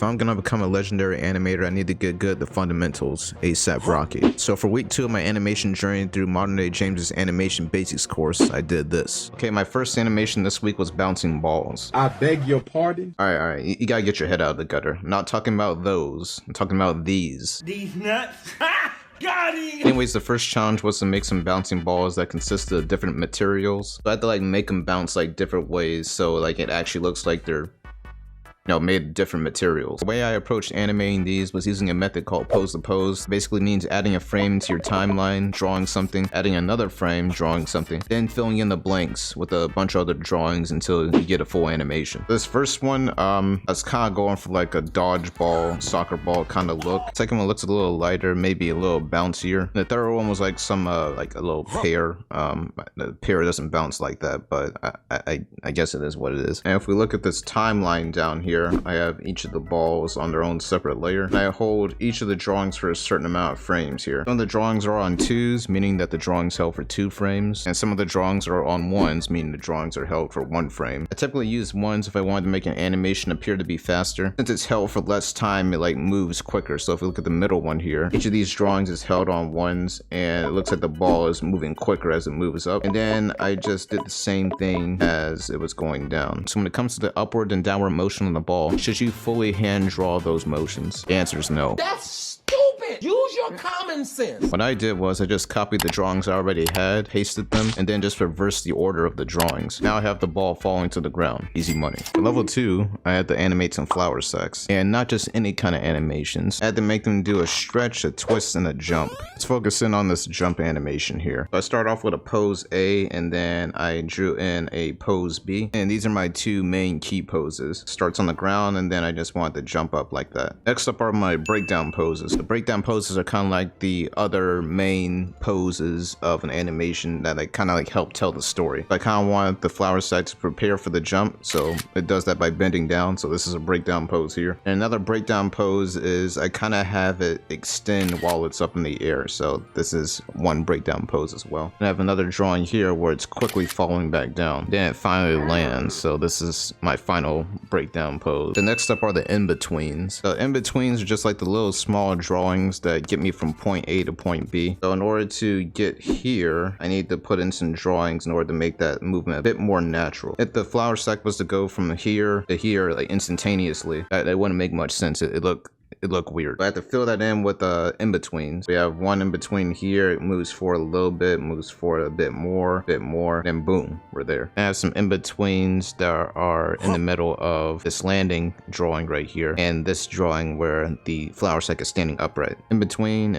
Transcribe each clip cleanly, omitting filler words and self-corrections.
If I'm gonna become a legendary animator, I need to get good at the fundamentals, ASAP Rocky. So for week 2 of my animation journey through Modern Day James's animation basics course, I did this. Okay, my first animation this week was bouncing balls. I beg your pardon? Alright, you gotta get your head out of the gutter. I'm not talking about those, I'm talking about these. These nuts? Got him! Anyways, the first challenge was to make some bouncing balls that consisted of different materials. So I had to like make them bounce like different ways so like it actually looks like they're made of different materials. The way I approached animating these was using a method called pose to pose. Basically means adding a frame to your timeline, drawing something, adding another frame, drawing something, then filling in the blanks with a bunch of other drawings until you get a full animation. This first one, I was kind of going for like a dodgeball, soccer ball kind of look. Second one looks a little lighter, maybe a little bouncier. And the third one was like some like a little pear. The pear doesn't bounce like that, but I guess it is what it is. And if we look at this timeline down here, I have each of the balls on their own separate layer, and I hold each of the drawings for a certain amount of frames here. Some of the drawings are on 2s, meaning that the drawings held for 2 frames, and some of the drawings are on 1s, meaning the drawings are held for 1 frame. I typically use 1s if I wanted to make an animation appear to be faster. Since it's held for less time, it like moves quicker. So if we look at the middle one here, each of these drawings is held on 1s, and it looks like the ball is moving quicker as it moves up. And then I just did the same thing as it was going down. So when it comes to the upward and downward motion on the ball, should you fully hand draw those motions? The answer is no. That's stupid! Use your common sense! What I did was I just copied the drawings I already had, pasted them, and then just reversed the order of the drawings. Now I have the ball falling to the ground. Easy money. For level 2, I had to animate some flower sacks. And not just any kind of animations. I had to make them do a stretch, a twist, and a jump. Let's focus in on this jump animation here. So I start off with a pose A, and then I drew in a pose B. And these are my 2 main key poses. Starts on the ground, and then I just want to jump up like that. Next up are my breakdown poses. The breakdown poses are kind of like the other main poses of an animation that I kind of like help tell the story. I kind of want the flower sack to prepare for the jump, so it does that by bending down. So this is a breakdown pose here. And another breakdown pose is I kind of have it extend while it's up in the air. So this is one breakdown pose as well. And I have another drawing here where it's quickly falling back down. Then it finally lands. So this is my final breakdown pose. The next up are the in-betweens. The in-betweens are just like the little small drawings that get me from point A to point B. So in order to get here, I need to put in some drawings in order to make that movement a bit more natural. If the flower sack was to go from here to here like instantaneously, that wouldn't make much sense. It look weird. I have to fill that in with in-betweens. We have one in between here. It moves forward a little bit, moves forward a bit more, then boom, we're there. I have some in-betweens that are in the middle of this landing drawing right here, and this drawing where the flower sack is standing upright. In between,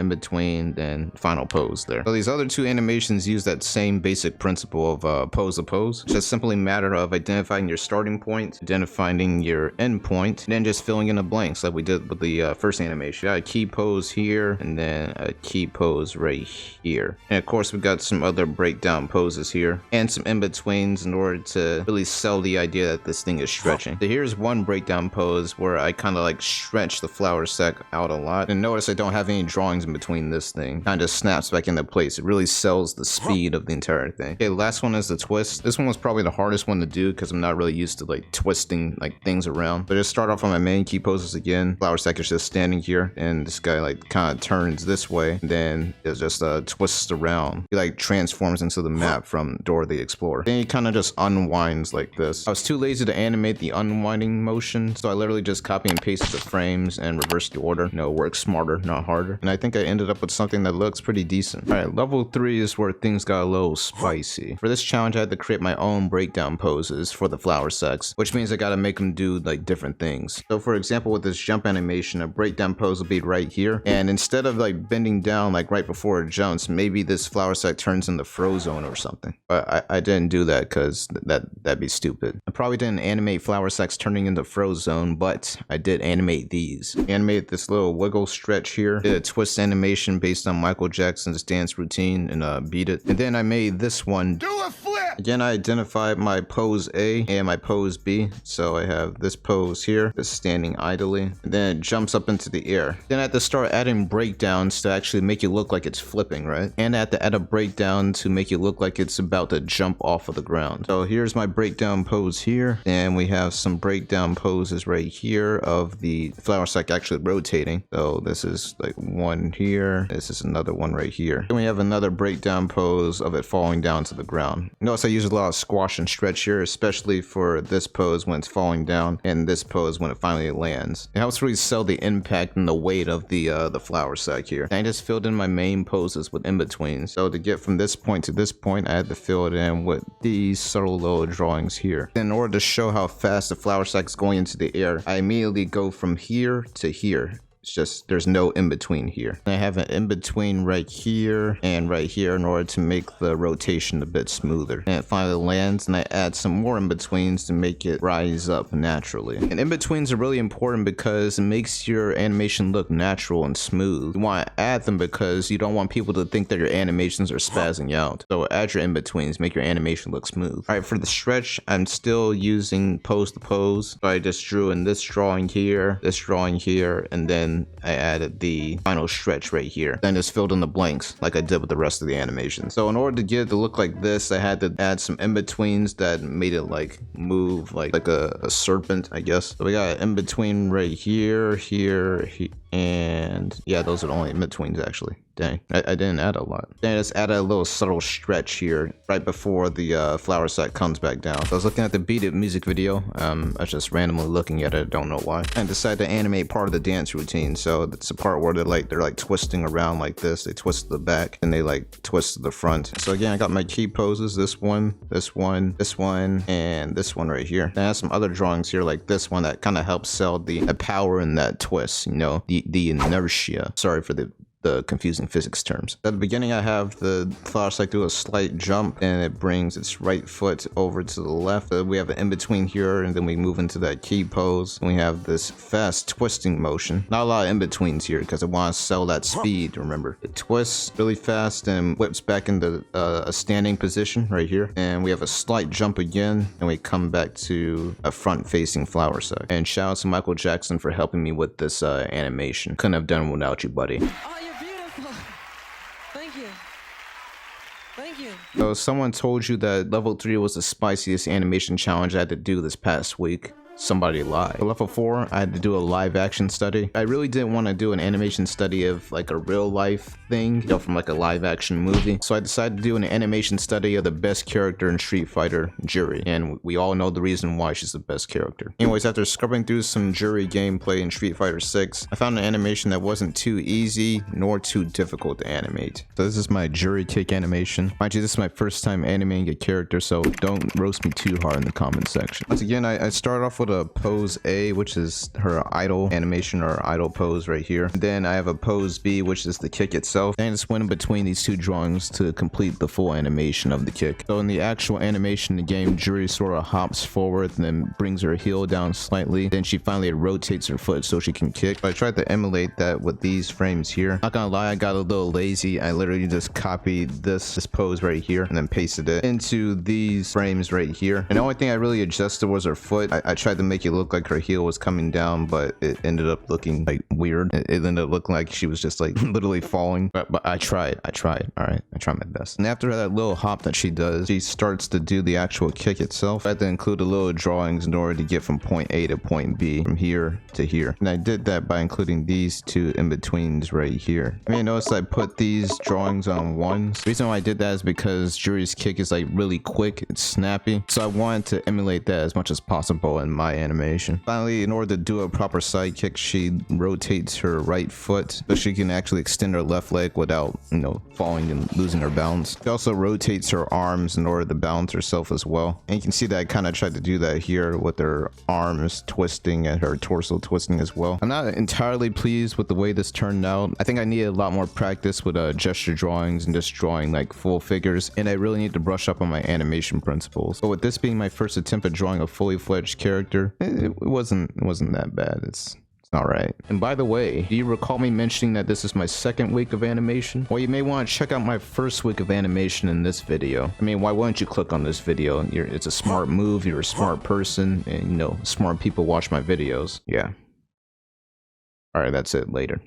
then final pose there. So these other 2 animations use that same basic principle of pose to pose. It's just simply a matter of identifying your starting point, identifying your end point, and then just filling in the blanks like we did with the first animation. Got a key pose here, and then a key pose right here. And of course, we've got some other breakdown poses here, and some in-betweens in order to really sell the idea that this thing is stretching. So here's one breakdown pose where I kind of like stretch the flower sack out a lot. And notice I don't have any drawings in between this thing. Kind of snaps back into place. It really sells the speed of the entire thing. Okay, last one is the twist. This one was probably the hardest one to do because I'm not really used to like twisting like things around. But just start off on my main key poses again. Flower sack is just standing here, and this guy like kind of turns this way, and then it just twists around. He like transforms into the map from Dora the Explorer. Then he kind of just unwinds like this. I was too lazy to animate the unwinding motion, so I literally just copy and pasted the frames and reversed the order. No, work smarter, not harder. And I think I ended up with something that looks pretty decent. Alright, level 3 is where things got a little spicy. For this challenge, I had to create my own breakdown poses for the flower sacks, which means I gotta make them do like different things. So for example, with this jump animation, a breakdown pose will be right here, and instead of like bending down like right before it jumps, maybe this flower sack turns into Frozone or something. But I didn't do that because that'd be stupid. I probably didn't animate flower sacks turning into Frozone, but I did animate these. Animate this little wiggle stretch here, did a twist animation based on Michael Jackson's dance routine, and beat it. And then I made this one Do a flip! Again, I identified my pose A and my pose B. So I have this pose here, that's standing idly, and then it jumps up into the air. Then I have to start adding breakdowns to actually make it look like it's flipping, right? And I have to add a breakdown to make it look like it's about to jump off of the ground. So here's my breakdown pose here, and we have some breakdown poses right here of the flower sack actually rotating. So this is like one here, this is another one right here. Then we have another breakdown pose of it falling down to the ground. Notice I use a lot of squash and stretch here, especially for this pose when it's falling down, and this pose when it finally lands. It helps really sell the impact and the weight of the flower sack here. And I just filled in my main poses with in-between. So to get from this point to this point, I had to fill it in with these subtle little drawings here. Then in order to show how fast the flower sack is going into the air, I immediately go from here to here. It's just there's no in between here. I have an in between right here and right here in order to make the rotation a bit smoother. And it finally lands, and I add some more in betweens to make it rise up naturally. And in betweens are really important because it makes your animation look natural and smooth. You want to add them because you don't want people to think that your animations are spazzing out. So add your in betweens, make your animation look smooth. All right, for the stretch, I'm still using pose to pose. So I just drew in this drawing here, and then I added the final stretch right here. Then just filled in the blanks like I did with the rest of the animation. So in order to get it to look like this, I had to add some in-betweens that made it like move like a serpent, I guess. So we got an in-between right here, and yeah, those are the only in-betweens actually. Dang, I didn't add a lot. Then I just added a little subtle stretch here right before the flower sack comes back down. So I was looking at the Beat It music video. I was just randomly looking at it, don't know why. I decided to animate part of the dance routine. So it's a part where they're like twisting around like this. They twist to the back and they like twist to the front. So again, I got my key poses, this one, and this one right here. Then I have some other drawings here like this one that kind of helps sell the power in that twist, you know, the inertia. Sorry for the confusing physics terms. At the beginning, I have the flower sack do a slight jump, and it brings its right foot over to the left. We have an in-between here, and then we move into that key pose. And we have this fast twisting motion. Not a lot of in-betweens here, because I want to sell that speed, remember. It twists really fast and whips back into a standing position right here. And we have a slight jump again, and we come back to a front-facing flower sack. And shout out to Michael Jackson for helping me with this animation. Couldn't have done it without you, buddy. Oh, you're beautiful. Thank you. Thank you. So someone told you that level 3 was the spiciest animation challenge I had to do this past week. Somebody lied. For level 4, I had to do a live action study. I really didn't want to do an animation study of like a real life thing, you know, from like a live action movie. So I decided to do an animation study of the best character in Street Fighter, Juri. And we all know the reason why she's the best character. Anyways, after scrubbing through some Juri gameplay in Street Fighter 6, I found an animation that wasn't too easy nor too difficult to animate. So this is my Juri kick animation. Mind you, this is my first time animating a character, so don't roast me too hard in the comment section. Once again, I start off with a pose A, which is her idle animation or idle pose right here. And then I have a pose B, which is the kick itself. And I just went in between these two drawings to complete the full animation of the kick. So in the actual animation in the game, Juri sort of hops forward and then brings her heel down slightly. Then she finally rotates her foot so she can kick. So I tried to emulate that with these frames here. Not gonna lie, I got a little lazy. I literally just copied this pose right here and then pasted it into these frames right here. And the only thing I really adjusted was her foot. I tried to make it look like her heel was coming down, but it ended up looking like weird. It ended up looking like she was just like literally falling. But I tried. All right, I tried my best. And after that little hop that she does, she starts to do the actual kick itself. I had to include a little drawings in order to get from point A to point B, from here to here. And I did that by including these two in-betweens right here. I mean, notice I put these drawings on ones. The reason why I did that is because Juri's kick is like really quick, it's snappy. So I wanted to emulate that as much as possible in my animation. Finally, in order to do a proper side kick, she rotates her right foot so she can actually extend her left leg without, you know, falling and losing her balance. She also rotates her arms in order to balance herself as well. And you can see that I kind of tried to do that here with her arms twisting and her torso twisting as well. I'm not entirely pleased with the way this turned out. I think I needed a lot more practice with gesture drawings and just drawing like full figures, and I really need to brush up on my animation principles. But with this being my first attempt at drawing a fully fledged character, it wasn't that bad. It's Alright, and by the way, do you recall me mentioning that this is my second week of animation? Well, you may want to check out my first week of animation in this video. I mean, why wouldn't you click on this video? It's a smart move, you're a smart person, and you know, smart people watch my videos. Yeah. Alright, that's it, later.